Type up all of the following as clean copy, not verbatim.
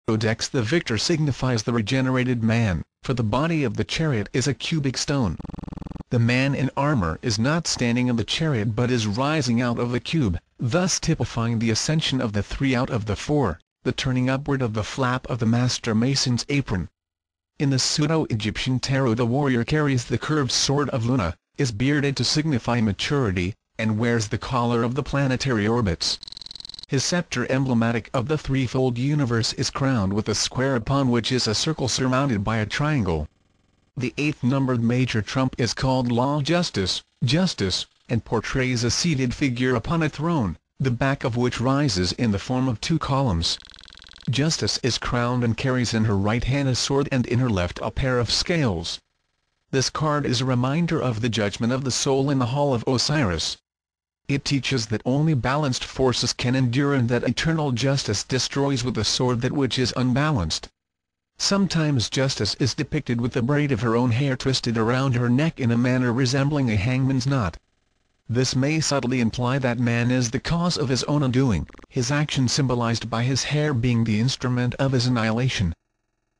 Codex. The victor signifies the regenerated man, for the body of the chariot is a cubic stone. The man in armor is not standing in the chariot but is rising out of the cube, thus typifying the ascension of the three out of the four, the turning upward of the flap of the master mason's apron. In the Pseudo-Egyptian tarot, the warrior carries the curved sword of Luna, is bearded to signify maturity, and wears the collar of the planetary orbits. His scepter, emblematic of the threefold universe, is crowned with a square upon which is a circle surmounted by a triangle. The 8th numbered major trump is called Law, Justice, and portrays a seated figure upon a throne, the back of which rises in the form of two columns. Justice is crowned and carries in her right hand a sword and in her left a pair of scales. This card is a reminder of the judgment of the soul in the Hall of Osiris. It teaches that only balanced forces can endure and that eternal justice destroys with the sword that which is unbalanced. Sometimes justice is depicted with the braid of her own hair twisted around her neck in a manner resembling a hangman's knot. This may subtly imply that man is the cause of his own undoing, his action symbolized by his hair being the instrument of his annihilation.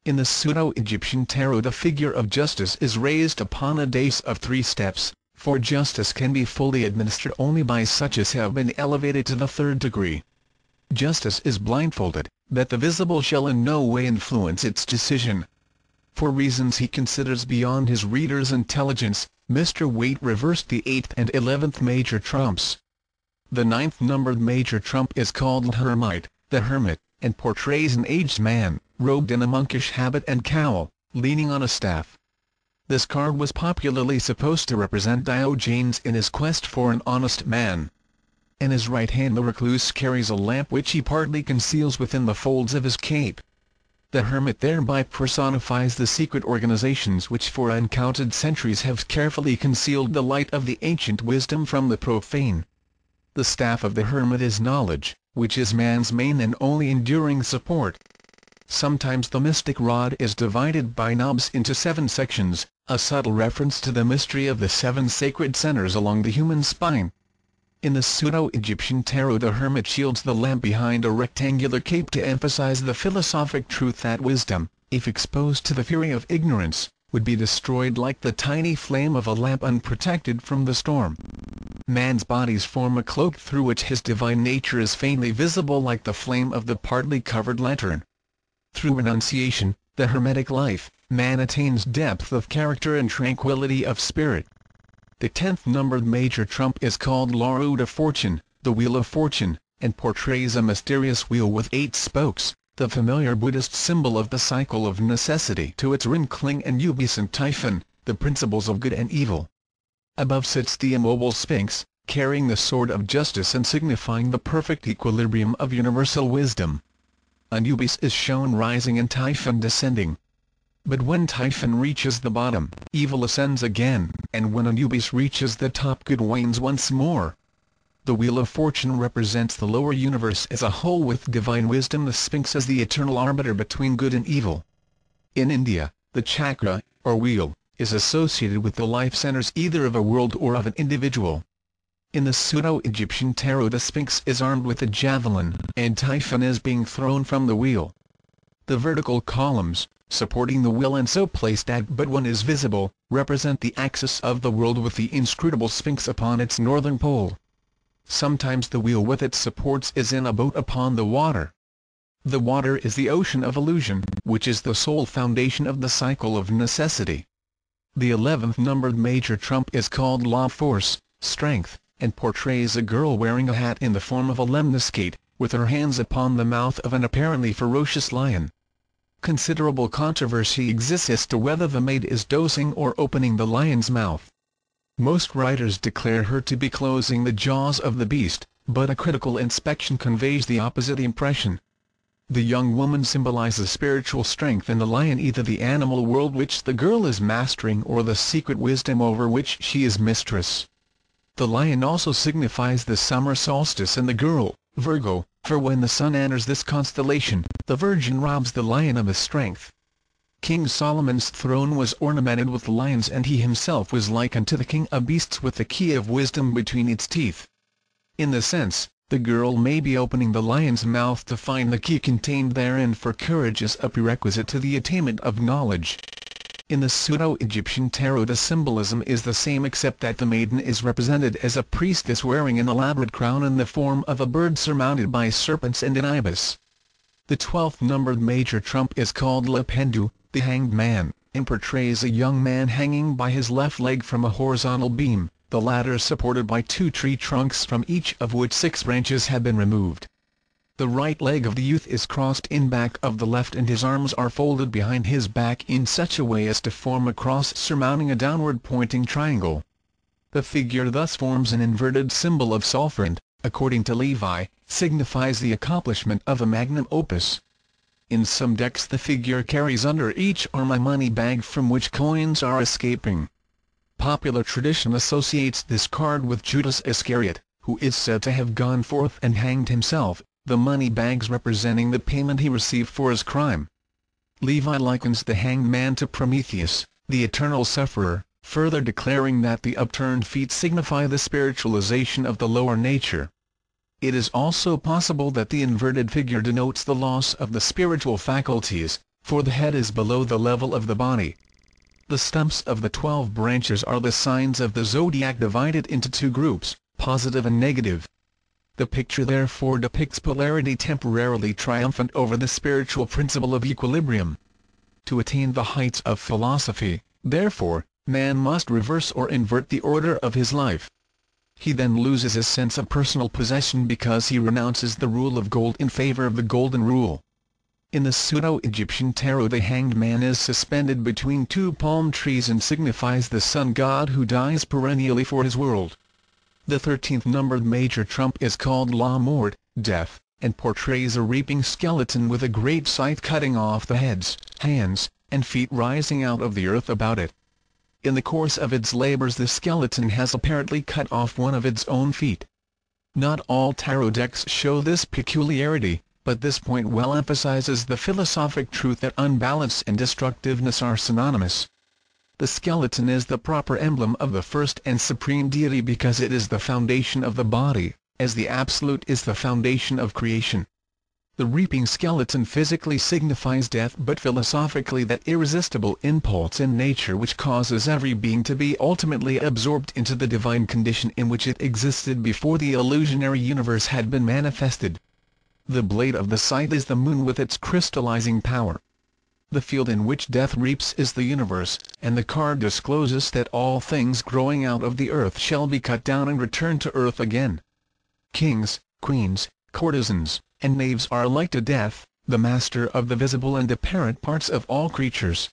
In the Pseudo-Egyptian tarot, the figure of justice is raised upon a dais of 3 steps, for justice can be fully administered only by such as have been elevated to the 3rd degree. Justice is blindfolded, that the visible shall in no way influence its decision. For reasons he considers beyond his reader's intelligence, Mr. Waite reversed the 8th and 11th major trumps. The 9th numbered major trump is called Hermite, the hermit, and portrays an aged man, robed in a monkish habit and cowl, leaning on a staff. This card was popularly supposed to represent Diogenes in his quest for an honest man. In his right hand the recluse carries a lamp which he partly conceals within the folds of his cape. The hermit thereby personifies the secret organizations which for uncounted centuries have carefully concealed the light of the ancient wisdom from the profane. The staff of the hermit is knowledge, which is man's main and only enduring support. Sometimes the mystic rod is divided by knobs into 7 sections, a subtle reference to the mystery of the 7 sacred centers along the human spine. In the Pseudo-Egyptian tarot, the hermit shields the lamp behind a rectangular cape to emphasize the philosophic truth that wisdom, if exposed to the fury of ignorance, would be destroyed like the tiny flame of a lamp unprotected from the storm. Man's bodies form a cloak through which his divine nature is faintly visible like the flame of the partly covered lantern. Through renunciation, the hermetic life, man attains depth of character and tranquility of spirit. The 10th numbered major trump is called Law de Fortune, the Wheel of Fortune, and portrays a mysterious wheel with 8 spokes, the familiar Buddhist symbol of the cycle of necessity to its wrinkling and Ubis and Typhon, the principles of good and evil. Above sits the immobile Sphinx, carrying the sword of justice and signifying the perfect equilibrium of universal wisdom. Anubis is shown rising and Typhon descending. But when Typhon reaches the bottom, evil ascends again, and when Anubis reaches the top, good wanes once more. The Wheel of Fortune represents the lower universe as a whole, with divine wisdom, the Sphinx, as the eternal arbiter between good and evil. In India, the chakra, or wheel, is associated with the life centers either of a world or of an individual. In the Pseudo-Egyptian tarot, the Sphinx is armed with a javelin, and Typhon is being thrown from the wheel. The vertical columns, supporting the wheel and so placed that but one is visible, represent the axis of the world with the inscrutable Sphinx upon its northern pole. Sometimes the wheel with its supports is in a boat upon the water. The water is the ocean of illusion, which is the sole foundation of the cycle of necessity. The 11th numbered major trump is called Law, Force, Strength, and portrays a girl wearing a hat in the form of a lemniscate, with her hands upon the mouth of an apparently ferocious lion. Considerable controversy exists as to whether the maid is dosing or opening the lion's mouth. Most writers declare her to be closing the jaws of the beast, but a critical inspection conveys the opposite impression. The young woman symbolizes spiritual strength in the lion, either the animal world which the girl is mastering or the secret wisdom over which she is mistress. The lion also signifies the summer solstice and the girl, Virgo, for when the sun enters this constellation, the Virgin robs the lion of his strength. King Solomon's throne was ornamented with lions, and he himself was likened to the king of beasts with the key of wisdom between its teeth. In the sense, The girl may be opening the lion's mouth to find the key contained therein, for courage is a prerequisite to the attainment of knowledge. In the pseudo-Egyptian tarot the symbolism is the same, except that the maiden is represented as a priestess wearing an elaborate crown in the form of a bird surmounted by serpents and an ibis. The 12th numbered major trump is called Le Pendu, the hanged man, and portrays a young man hanging by his left leg from a horizontal beam, the latter supported by 2 tree trunks from each of which 6 branches have been removed. The right leg of the youth is crossed in back of the left, and his arms are folded behind his back in such a way as to form a cross surmounting a downward pointing triangle. The figure thus forms an inverted symbol of sulfur and, according to Levi, signifies the accomplishment of a magnum opus. In some decks the figure carries under each arm a money bag from which coins are escaping. Popular tradition associates this card with Judas Iscariot, who is said to have gone forth and hanged himself, the money bags representing the payment he received for his crime. Levi likens the hanged man to Prometheus, the eternal sufferer, further declaring that the upturned feet signify the spiritualization of the lower nature. It is also possible that the inverted figure denotes the loss of the spiritual faculties, for the head is below the level of the body. The stumps of the 12 branches are the signs of the zodiac divided into 2 groups, positive and negative. The picture therefore depicts polarity temporarily triumphant over the spiritual principle of equilibrium. To attain the heights of philosophy, therefore, man must reverse or invert the order of his life. He then loses his sense of personal possession because he renounces the rule of gold in favor of the golden rule. In the pseudo-Egyptian tarot the hanged man is suspended between 2 palm trees and signifies the sun god who dies perennially for his world. The 13th numbered major trump is called La Mort, death, and portrays a reaping skeleton with a great scythe cutting off the heads, hands, and feet rising out of the earth about it. In the course of its labors the skeleton has apparently cut off one of its own feet. Not all tarot decks show this peculiarity, but this point well emphasizes the philosophic truth that unbalance and destructiveness are synonymous. The skeleton is the proper emblem of the first and supreme deity because it is the foundation of the body, as the absolute is the foundation of creation. The reaping skeleton physically signifies death, but philosophically that irresistible impulse in nature which causes every being to be ultimately absorbed into the divine condition in which it existed before the illusionary universe had been manifested. The blade of the scythe is the moon with its crystallizing power. The field in which death reaps is the universe, and the card discloses that all things growing out of the earth shall be cut down and return to earth again. Kings, queens, courtesans, and knaves are alike to death, the master of the visible and apparent parts of all creatures.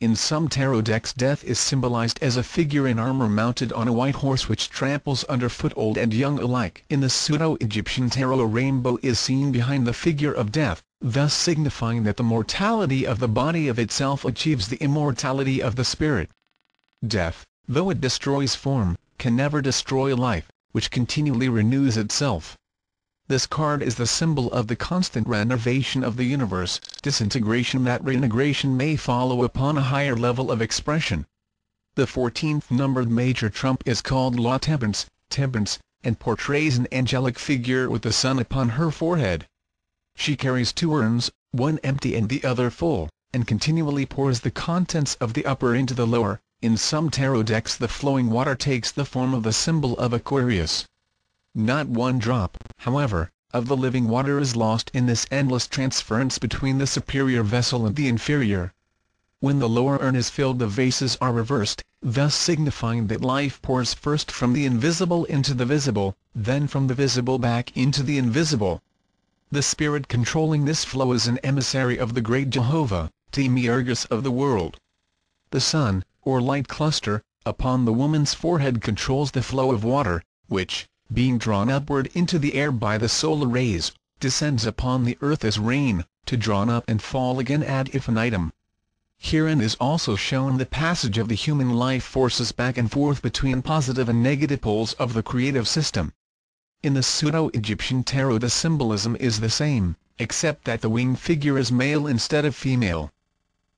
In some tarot decks death is symbolized as a figure in armor mounted on a white horse which tramples underfoot old and young alike. In the pseudo-Egyptian tarot a rainbow is seen behind the figure of death, thus signifying that the mortality of the body of itself achieves the immortality of the spirit. Death, though it destroys form, can never destroy life, which continually renews itself. This card is the symbol of the constant renovation of the universe, disintegration that reintegration may follow upon a higher level of expression. The 14th numbered major trump is called La Temperance, and portrays an angelic figure with the sun upon her forehead. She carries 2 urns, one empty and the other full, and continually pours the contents of the upper into the lower. In some tarot decks the flowing water takes the form of the symbol of Aquarius. Not one drop, however, of the living water is lost in this endless transference between the superior vessel and the inferior. When the lower urn is filled the vases are reversed, thus signifying that life pours first from the invisible into the visible, then from the visible back into the invisible. The spirit controlling this flow is an emissary of the great Jehovah, Demiurgus of the world. The sun, or light cluster, upon the woman's forehead controls the flow of water, which, being drawn upward into the air by the solar rays, descends upon the earth as rain, to drawn up and fall again ad infinitum. Herein is also shown the passage of the human life forces back and forth between positive and negative poles of the creative system. In the pseudo-Egyptian tarot the symbolism is the same, except that the winged figure is male instead of female.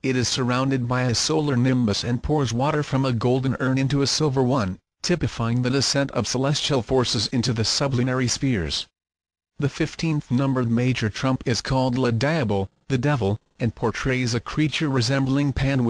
It is surrounded by a solar nimbus and pours water from a golden urn into a silver one, typifying the descent of celestial forces into the sublunary spheres. The 15th numbered major trump is called Le Diable, the devil, and portrays a creature resembling Pan